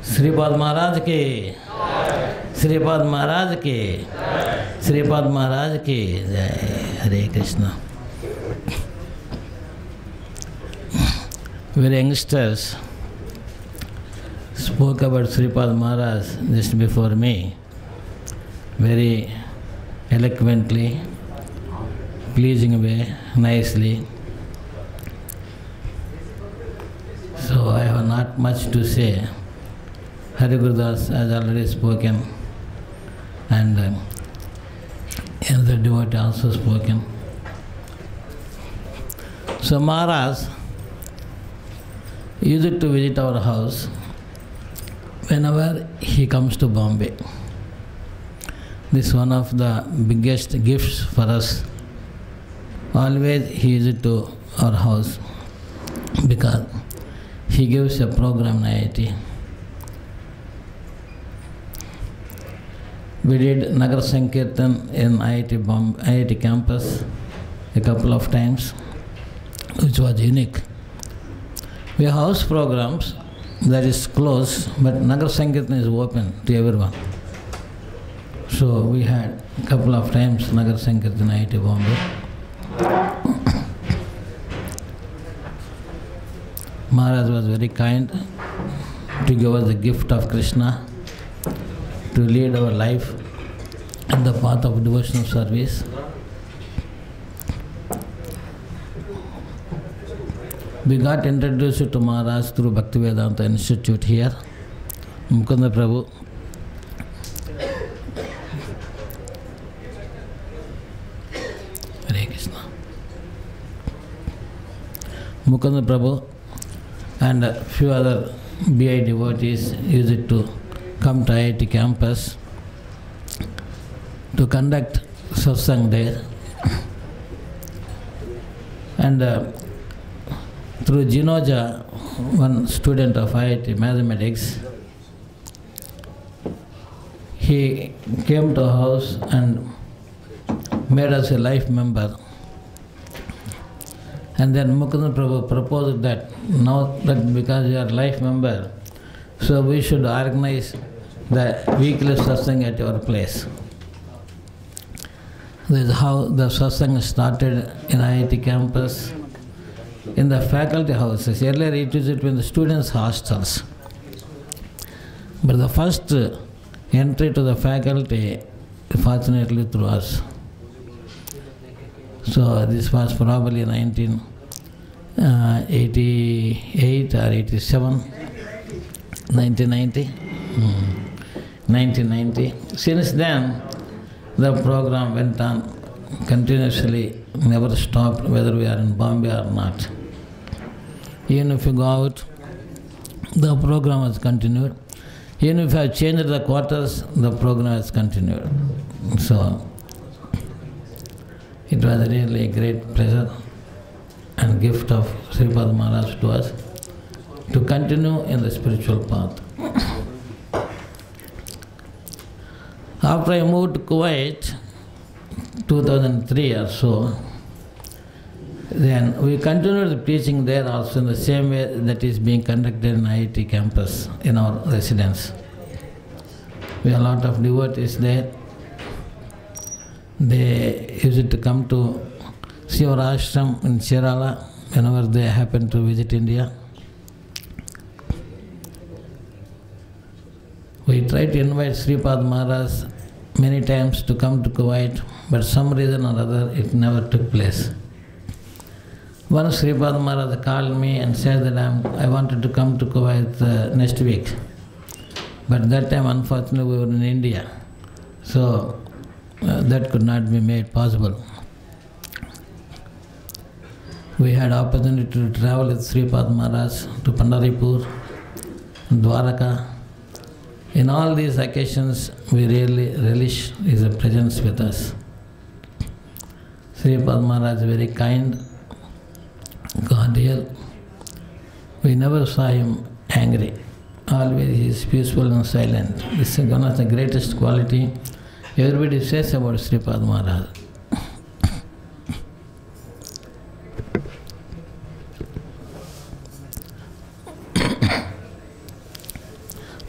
श्रीपाद महाराज के, श्रीपाद महाराज के, श्रीपाद महाराज के जय। हरे Krishna. Very youngsters spoke about Shripad Maharaj just before me, very eloquently, pleasing way, nicely. So I have not much to say. Hari Gurudas has already spoken, and another devotee also spoken. So Maharaj used to visit our house whenever he comes to Bombay. This is one of the biggest gifts for us. Always he used to our house because he gives a program in IIT. We did Nagar Sankirtan in IIT campus a couple of times, which was unique. We have house programs that is closed, but Nagar Sankirtan is open to everyone. So we had a couple of times Nagar Sankirtan IIT Bombay. Maharaj was very kind to give us the gift of Krishna, to lead our life in the path of devotional service. We got introduced to Maharaj through Bhakti Vedanta Institute here, Mukunda Prabhu. Hare Krishna. Mukunda Prabhu and a few other BI devotees used to come to IIT campus to conduct satsang there. And through Jinoja, one student of IIT Mathematics, he came to our house and made us a life member. And then Mukunda Prabhu proposed that now that because we are life member, so we should organize the weekly satsang at our place. This is how the satsang started in IIT campus, in the faculty houses. Earlier it used to be in the students' hostels. But the first entry to the faculty, fortunately through us. So this was probably 1988 or 87, 1990. 1990. Since then, the program went on continuously, never stopped, whether we are in Bombay or not. Even if you go out, the program has continued. Even if I have changed the quarters, the program has continued. So, it was really a great pleasure and gift of Shripad Maharaj to us to continue in the spiritual path. After I moved to Kuwait, 2003 or so, then we continued the preaching there also in the same way that is being conducted in IIT campus in our residence. We have a lot of devotees there. They used to come to see our ashram in Shrila whenever they happen to visit India. We tried to invite Shripad Maharaj many times to come to Kuwait, but some reason or other it never took place. Once Shripad Maharaj called me and said that I wanted to come to Kuwait next week. But that time, unfortunately, we were in India. So that could not be made possible. We had opportunity to travel with Shripad Maharaj to Pandharipur, Dwaraka. In all these occasions, we really relish his presence with us. Shripad Maharaj is very kind, cordial. We never saw him angry. Always he is peaceful and silent. This is one of the greatest quality everybody says about Shripad Maharaj.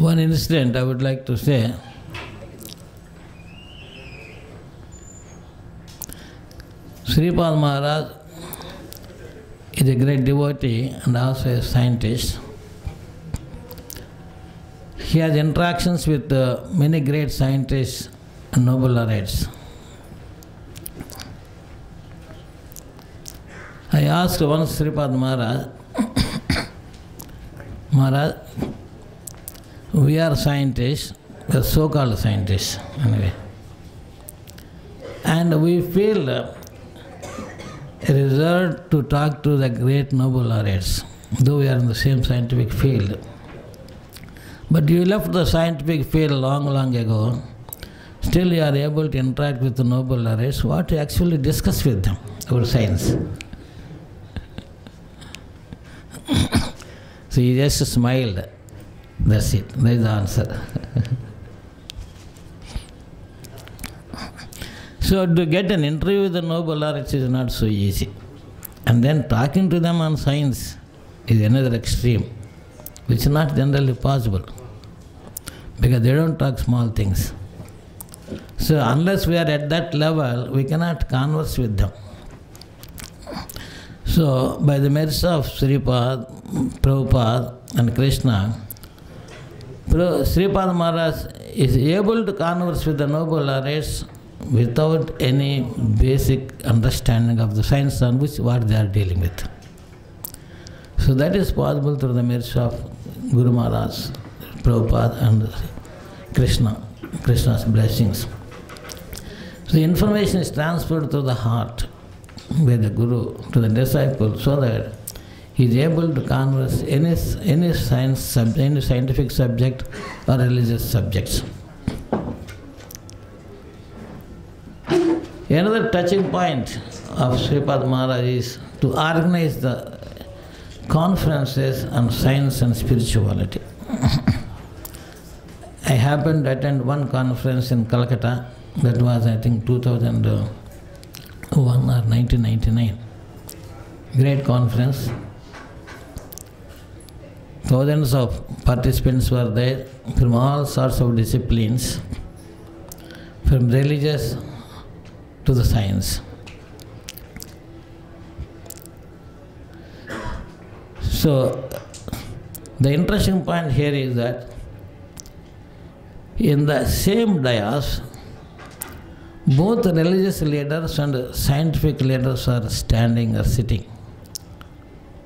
One incident I would like to say. Sripad Maharaj is a great devotee and also a scientist. He has interactions with many great scientists and Nobel laureates. I asked once Sripad Maharaj, Maharaj, we are scientists, we are so-called scientists anyway, and we feel reserved to talk to the great Nobel laureates, though we are in the same scientific field. But you left the scientific field long ago, still you are able to interact with the Nobel laureates. What to actually discuss with them about science? So he just smiled. That's it. That is the answer. So to get an interview with the Nobel laureates is not so easy. And then talking to them on science is another extreme, which is not generally possible, because they don't talk small things. So unless we are at that level, we cannot converse with them. So by the merits of Sripad, Prabhupada and Krishna, Sripad Maharaj is able to converse with the Nobel laureates without any basic understanding of the science on which what they are dealing with. So that is possible through the merits of Guru Maharaj, Prabhupada and Krishna's blessings. So the information is transferred through the heart by the Guru to the disciple, so that he is able to converse any scientific subject or religious subjects. Another touching point of Sripad Maharaj is to organize the conferences on science and spirituality. I happened to attend one conference in Calcutta. That was, I think, 2001 or 1999. Great conference. Thousands of participants were there from all sorts of disciplines, from religious to the science. So, the interesting point here is that in the same dais, both religious leaders and scientific leaders are standing or sitting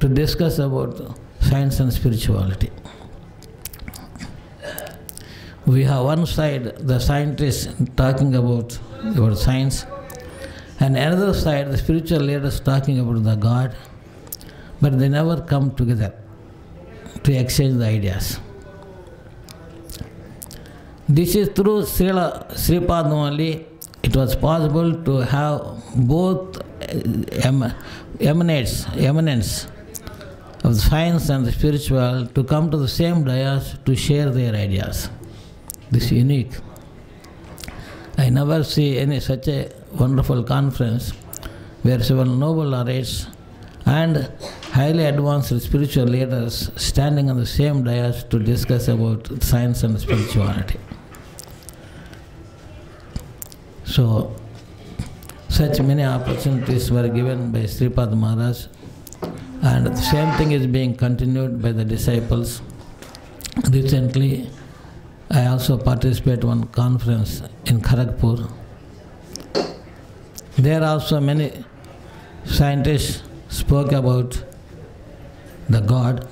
to discuss about science and spirituality. We have one side, the scientists talking about science, and another side, the spiritual leaders talking about the God, but they never come together to exchange the ideas. This is through Sripad only it was possible to have both eminence of the science and the spiritual to come to the same dais to share their ideas. This is unique. I never see any such a wonderful conference where several Nobel laureates and highly advanced spiritual leaders standing on the same dais to discuss about science and spirituality. So, such many opportunities were given by Sripad Maharaj, and the same thing is being continued by the disciples. Recently, I also participated in one conference in Kharagpur. There also many scientists spoke about the God,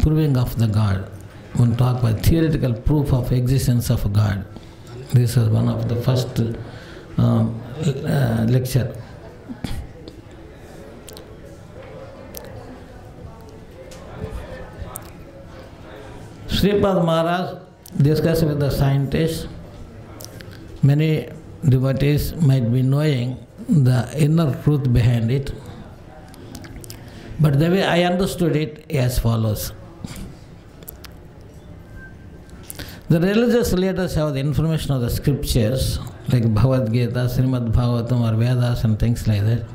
proving of the God. One talk about theoretical proof of existence of God. This was one of the first lecture. Sripad Maharaj discussed with the scientists. Many devotees might be knowing the inner truth behind it, but the way I understood it as follows. The religious leaders have the information of the scriptures, like Bhagavad Gita, Srimad Bhagavatam or Vyas and things like that.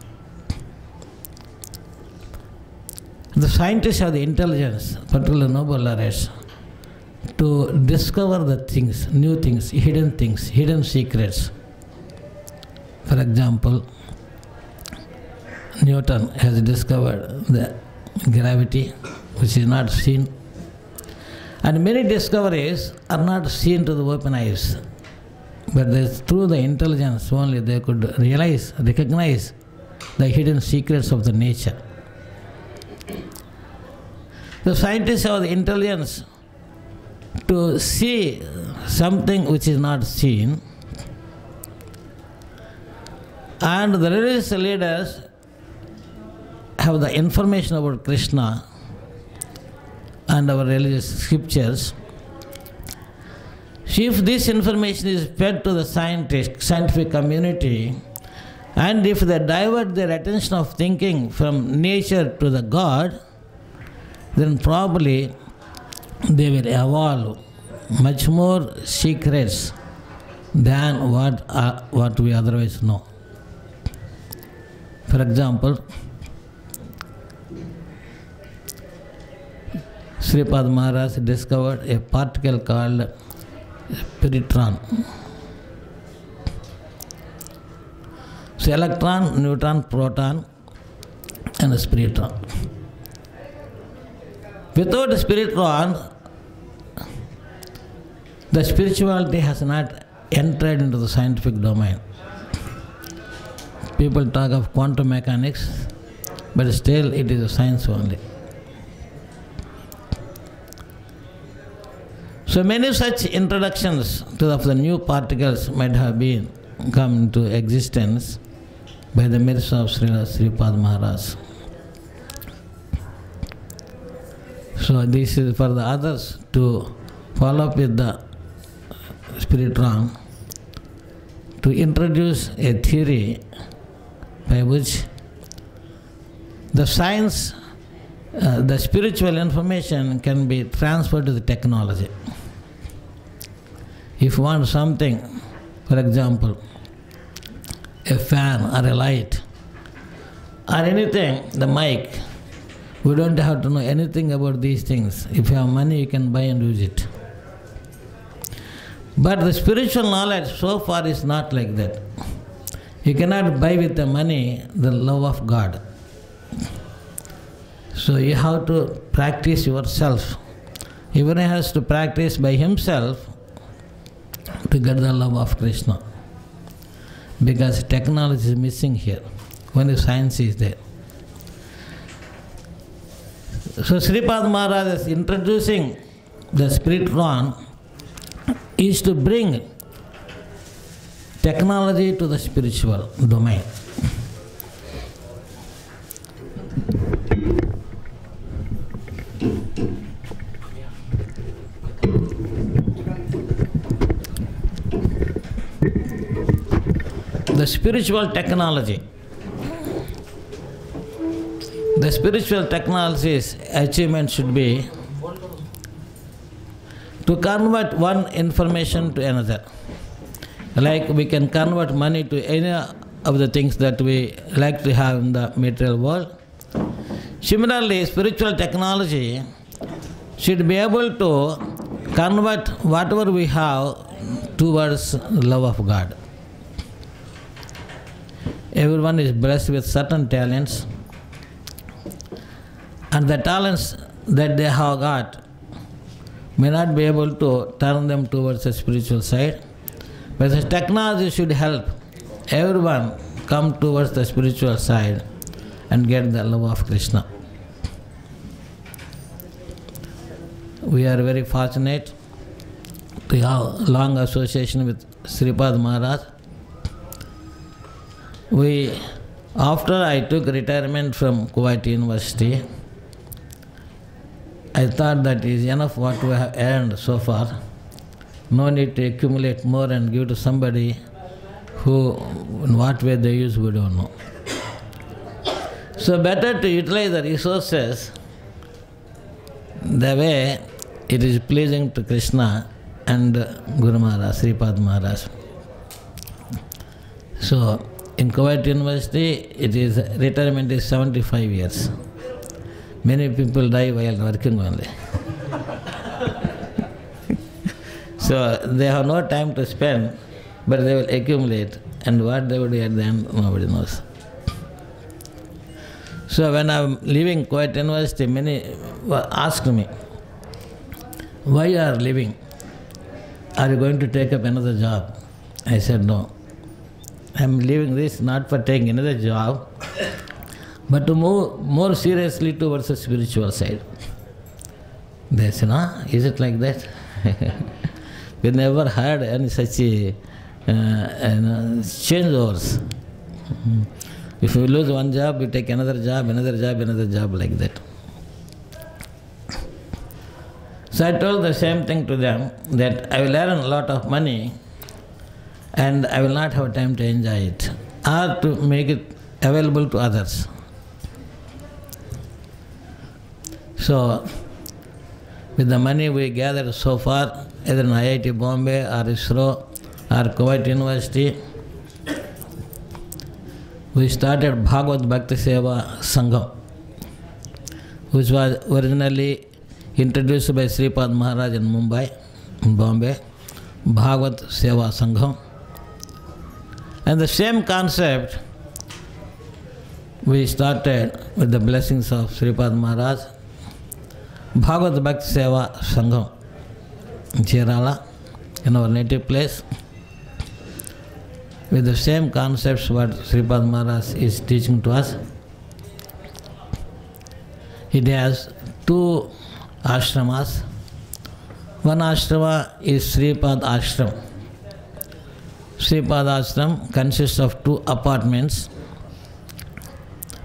The scientists have the intelligence, particularly Nobel laureates, to discover the things, new things, hidden secrets. For example, Newton has discovered the gravity, which is not seen. And many discoveries are not seen to the open eyes. But through the intelligence only they could recognize the hidden secrets of the nature. The scientists have the intelligence to see something which is not seen, and the religious leaders have the information about Krishna and our religious scriptures. If this information is fed to the scientific community, and if they divert their attention of thinking from nature to the God, then probably they will evolve much more secrets than what we otherwise know. For example, Sripad Maharaj discovered a particle called spiritron. So electron, neutron, proton, and a spiritron. Without the spiritron, the spirituality has not entered into the scientific domain. People talk of quantum mechanics, but still it is a science only. So many such introductions of the new particles might have come into existence by the merits of Srila Sripad Maharaj. So this is for the others to follow up with the spiritron, to introduce a theory by which the science, the spiritual information can be transferred to the technology. If you want something, for example, a fan or a light or anything, the mic, we don't have to know anything about these things. If you have money, you can buy and use it. But the spiritual knowledge so far is not like that. You cannot buy with the money the love of God. So you have to practice yourself. Even he has to practice by himself to get the love of Krishna. Because technology is missing here. Only science is there. So Sripad Maharaj is introducing the spiritron is to bring technology to the spiritual domain. The spiritual technology. The spiritual technology's achievement should be to convert one information to another. Like we can convert money to any of the things that we like to have in the material world. Similarly, spiritual technology should be able to convert whatever we have towards love of God. Everyone is blessed with certain talents, and the talents that they have got may not be able to turn them towards the spiritual side, but the technology should help everyone come towards the spiritual side and get the love of Krishna. We are very fortunate to have long association with Sripad Maharaj. After I took retirement from Kuwait University, I thought that is enough what we have earned so far. No need to accumulate more and give to somebody who, in what way they use, we don't know. So better to utilize the resources the way it is pleasing to Krishna and Guru Maharaj, Sripad Maharaj. So in Kuwait University, retirement is 75 years. Many people die while working only. So they have no time to spend, but they will accumulate. And what they will do at the end, nobody knows. So when I am leaving Kuwait University, many asked me, why you are leaving? Are you going to take up another job? I said, no. I am leaving this not for taking another job, but to move more seriously towards the spiritual side. They said, is it like that? We never heard any such changeovers. If you lose one job, you take another job, another job, another job, like that. So I told the same thing to them, that I will earn a lot of money and I will not have time to enjoy it, or to make it available to others. So, with the money we gathered so far, either in IIT Bombay or ISRO or Kuwait University, we started Bhagavad Bhakti Seva Sangham, which was originally introduced by Sripad Maharaj in Mumbai, in Bombay, Bhagavad Seva Sangham. And the same concept we started with the blessings of Sripad Maharaj, Bhagavad Bhakti Seva Sangham in Kerala, in our native place, with the same concepts what Sripad Maharaj is teaching to us. It has 2 ashramas. One ashrama is Sripad Ashram. Sripad Ashram consists of 2 apartments,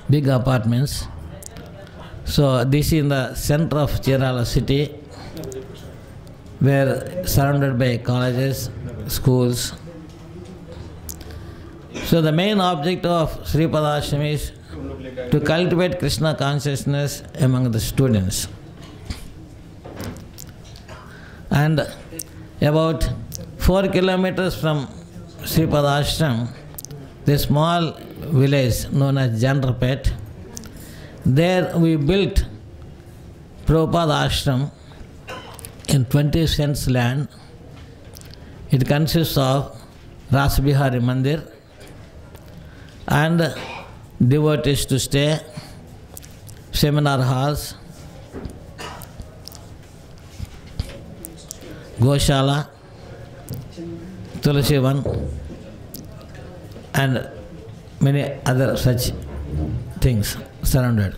big apartments. So this is in the center of Kerala city, where surrounded by colleges, schools. So the main object of Sripad Ashram is to cultivate Krishna consciousness among the students. And about 4 kilometers from Sripad Ashram, the small village known as Chandra, there we built Prabhupada Ashram in 20 cents land. It consists of Rasbihari Mandir and devotees to stay, seminar halls, Goshala, Tulasivan, and many other such things surrounded.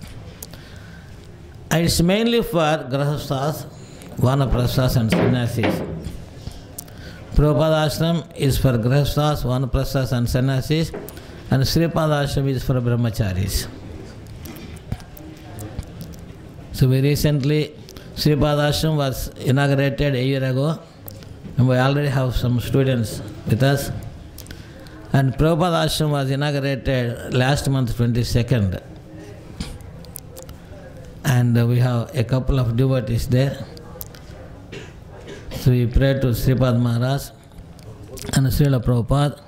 And it's mainly for Grahasthas, Vanaprasthas and Sannyasis. Prabhupada Ashram is for Grahasthas, Vanaprasthas and Sannyasis, and Sripad Ashram is for Brahmacharis. So we recently, Sripad Ashram was inaugurated a year ago, and we already have some students with us. And Prabhupada Ashram was inaugurated last month, 22nd. And we have a couple of devotees there. So we pray to Sripad Maharaj and Srila Prabhupada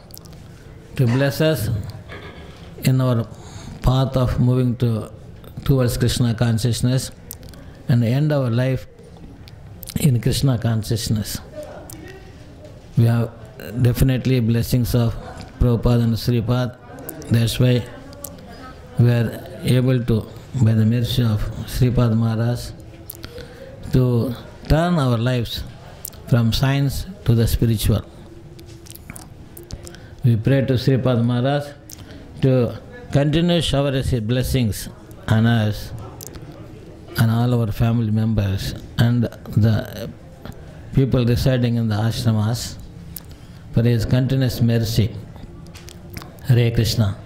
to bless us in our path of moving towards Krishna consciousness and end our life in Krishna consciousness. We have definitely blessings of Prabhupada and Sripad. That's why we are able to, by the mercy of Sripad Maharaj, to turn our lives from science to the spiritual. We pray to Sripad Maharaj to continue shower his blessings on us and all our family members and the people residing in the ashramas for his continuous mercy. Hare Krishna.